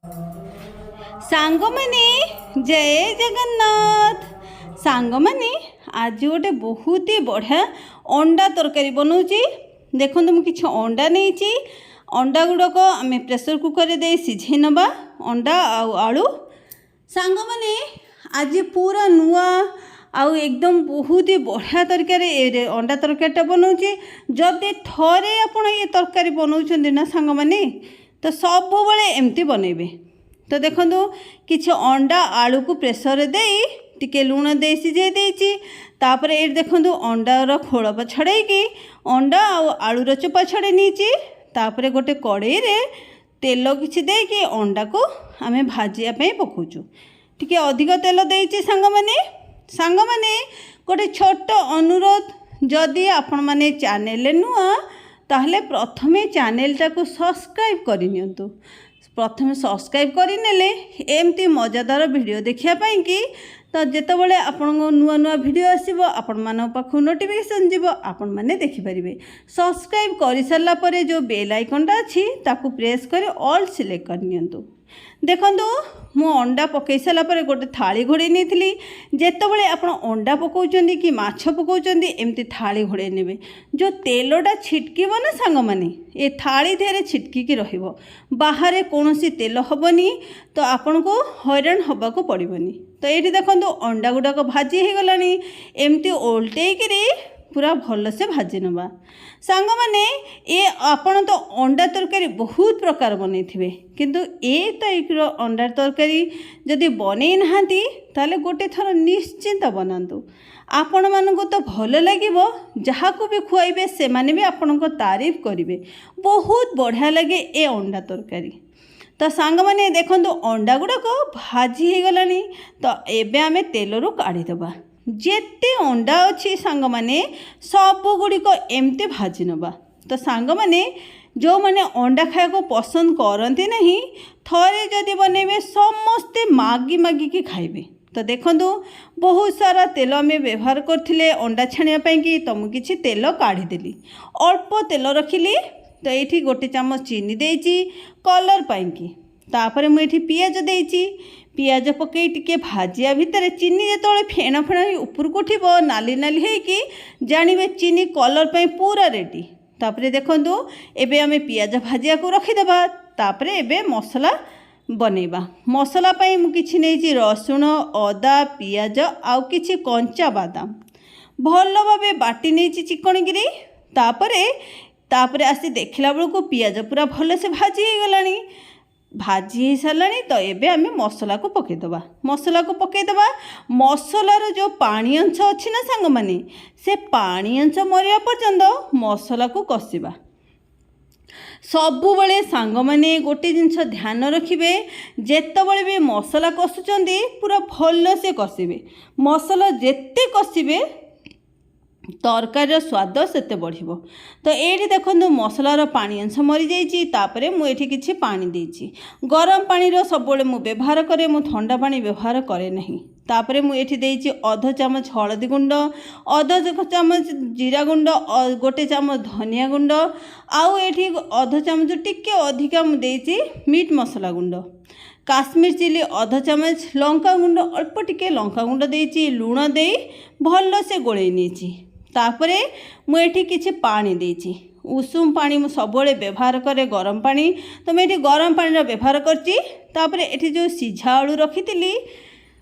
सांग माने जय जगन्नाथ। सांग माने आज गोटे बहुत ही बढ़िया अंडा तरकारी बनाऊँगी। देखो मुझे किसी अंडा नहीं, अंडा गुड़ाक आम प्रेसर कुकर दे सिझे नवा अंडा आलू। सांग माने आज पूरा नुआ आउ एकदम बहुत ही बढ़िया तरकारी अंडा तरकारीटा बनाऊँगी। जदि थरे आपण ये तरकारी बनाऊँ ना सांग माने तो सब बड़े एमती बनइबे। तो देखो किसी अंडा आलू को प्रेसर दे टिके लुण दे सिझे देछि। तापर ये देखो अंडार खोल छड़ाई अंडा आलूर चोपा छड़े नीची। तापर गोटे कड़ई रे तेल किछि दे कि अंडा को आमे भाजिया पे पकाउछु। टिके अधिक तेल देछि। सांग माने गोटे छोट अनुरोध, जदि आपण माने चैनल नुआ ताहले प्रथमे चैनलटा को सब्सक्राइब करनियंतु। प्रथमे सब्सक्राइब करनेले एमती मजादार वीडियो देखिया पाई कि तो जेतबेले आपण नुआ नुआ वीडियो आसीबो आपण मानन पाखु नोटिफिकेशन जीवो, आपण माने देखि परिबे। सब्सक्राइब करि सारला परे जो बेल आइकनटा अछि ताकू प्रेस करे ऑल सिलेक्ट करनियंतु। देखंतु मु अंडा पकई सारा पर गोटे थाली घोड़े नहीं। जेतबेले आपण अंडा पकाउचंदी कि माछ पकाउचंदी एमती थाली घोड़े नेबे। जो तेलटा छिटकिबो ना सांग माने ए थाली धेरे छिटकी रहिबो, बाहर कोनोसी तेल हबनी, तो आपण को हैरान हबा को पड़िबनी। तो ये देखंतु अंडा गुड़ाक भाजी हो गलानी। एमती ओल्टेई करी पूरा भल से भाजी नवा। सांग माने ये आपण तो अंडा तरकारी बहुत प्रकार बनै थिबे, किंतु ए टाइप रो अंडा तरकारी जदि बनै नहांती ताले गोटे थर निश्चिंत बनातु। आपण मानको तो भल लागिबो, जहाको भी खुआइबे से माने भी आपण को तारीफ करिवे। बहुत बढ़िया लगे ए अंडा तरकारी। तो सांग माने देखंतु अंडा गुड़ाक भाजी हो गलानी। तो एबे आमे तेल रो काढ़ी दबा। जेते अंडा अच्छी सांग माने सब गुड़िक एमती भाजी नवा। तो सांग माने जो माने अंडा खाया को पसंद करती नहीं, थरे जदि बनइबे समस्ते मागी मागी की खाइबे। तो देखंतु बहुत सारा तेल आम व्यवहार करथिले अंडा छाणिया पई कि, तो मु किछि तेल काढ़ी देली, अल्प तेल रखिली। तो ये गोटे चामच चीनी देइछि कलर पाई कि। तापर मुझे पियाज देइछि, पियाज पकई टिके भाजिया भितर चीनी जो फेण फेण ऊपर को उठिब नाली नाली होइकि जानिबे चीनी कलर पे पूरा रेडी। तापर देखंतु एबे आमे पियाज भाजिया को रखिदेबा। तापर एबे मसला बनैबा। मसला पाई मु किछि नेछि रसुण, अदा, पियाज आउ किछि कंचा बादाम भल भाबे बाटी नेछि चिकन गिरी। तापर आसी देखला बेलू पियाज पूरा भल से भाजी हो गलानी, भाजी हो सारानी। तो एबे आमे मसला को पकईदबा। मसलार जो पानी अंश अच्छी ना सांग माने से पानी अंश मरिया पर्यंत मसला को कषिबा। सबुबले सांग माने गोटे जिनस ध्यान रखिबे, जेतबेले भी मसला कषुचंदी पूरा भल से कषिबे। मसला जेते कषिबे तरकारी स्वाद सेते बढ़िबो। तो ये देखो मसलार पानी अंश मरी जाइए। तापर मुझे किसी पानी देछि, गरम पानी सब मु व्यवहार करे, मु ठंडा पानी व्यवहार करे नहीं। तापर मुझे देछि अध चामच हलदी गुंड, अध चामच जीरा गुंड, गोटे चामच धनिया गुंड, आउ ये अध चामच टिके अधिका मुझे मीट मसला गुंड, काश्मीर चिली अध चामच, लंका गुंड अल्प टिके लंका गुंड देछि, लुण दे भल से गोले नीची। तापरे मुझे किसी पानी देछि, उषुम पानी मु सबले व्यवहार करे गरम पानी। तो मुझे गरम पानी व्यवहार करछि। तापरे एठी जो सिझा आलू रखी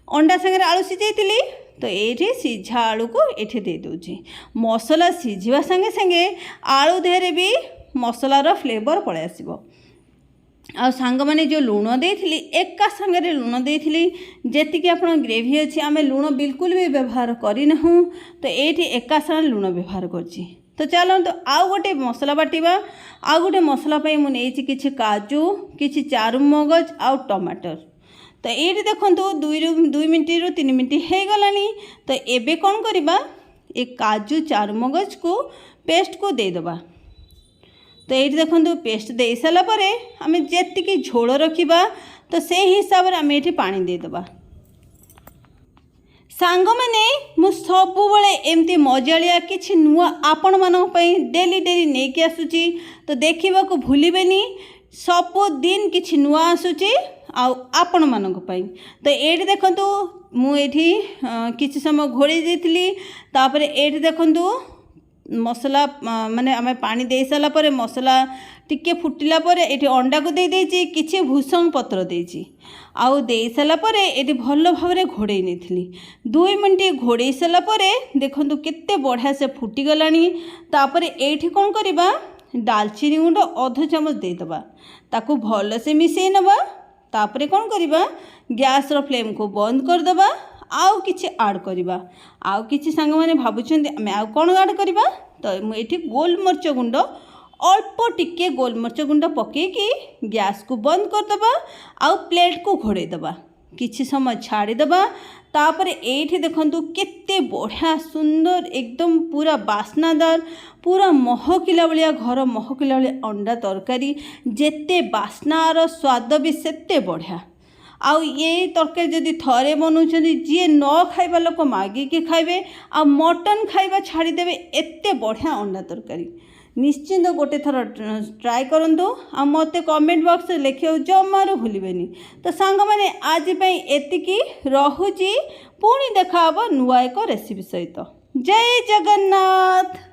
अंडा संगे आलू सिझाई, तो ये सिझा आलू को एठी दे दूची। मसला सिझिवा संगे संगे आलू देहरे भी मसलार फ्लेवर पळे आसीबो। आ सांग माने जो लुण देइथिली एका संगे लुण देइथिली, जेतिकी आपण ग्रेवी अछि आमे लुण बिल्कुल भी व्यवहार करि नहु। तो एठी एका संगे लुण व्यवहार करछि। तो चलतो आउ गोटे मसला बाटिबा। आउ गोटे मसला पई मु नेछि किछि काजू, किछि चारुमगज आउ टमाटर। तो ये देखंतु 2 मिनट रु 3 मिनट हो गलानी। तो एबे कोन करिबा, ए काजू चारुमगज को पेस्ट को दे दबा। तो ये देखो पेस्ट दे सारा पर आम जी झोल रखा, तो से हिसाब से आम ये पानी देदबा। सांग माने मु सबुबले एमती मजालिया किछि नुआ आपण मानक पई डेली डेली नेकी आसुची। तो देखा को भूलिबेनी, सबुदिन किछि नुआ आसुची आपण मानक पई। तो एठी देखंतु मु एठी किछि समय घोड़ी देइथिली। तापर एठी देखंतु मसला माने आमे पानी दे साला परे मसला टिके फुटिला परे एठी अंडा को दे देछि, किछि भूसंग पत्र देछि आउ दे साला परे एठी भल भाबरे घोड़े नेथिली। 2 मिनिट घोड़े साला परे देखंतु केते बढ़िया से फुटी गलानी। तापर एठी कोन करिबा दालचीनी गुंड अध चामच दे दबा, ताकू भल से मिसई नबा। तापर कोन करिबा गैस रो फ्लेम को बंद कर दबा। आउ किछि ऐड करिबा, आउ किछि संग माने भाबुछन्ते आमे आउ कोन ऐड करिबा। तो मु एठी गोलमरिच गुंड अल्प टिके गोलमरिच गुंड पके कि गैस को बंद कर दबा आउ प्लेट को घोड़े दबा, किछि समय छाड़ी दबा। तापर एठी देखंतु केते बढ़िया सुंदर एकदम पूरा बास्नादार पूरा महकिला बलिया घर महकिला बलिया अंडा तरकारी, जेते बास्नार स्वाद भी सेते बढ़िया। आउ ये तरकारी जदि थरे बनाउछन्ती जी न खाइबा लोक मागिकी खाइबे आ मटन खाइबा छाड़ी देबे, एते बढ़िया अंडा तरकारी। निश्चिंत गोटे थर ट्राए करंतु आ मते कमेंट बॉक्स लिखियो जमारो भूलिबेनी। तो सांग माने आज पई एतिकी रहुची, पुणी देखा हबो नुआ एक रेसिपी सहित। जय जगन्नाथ।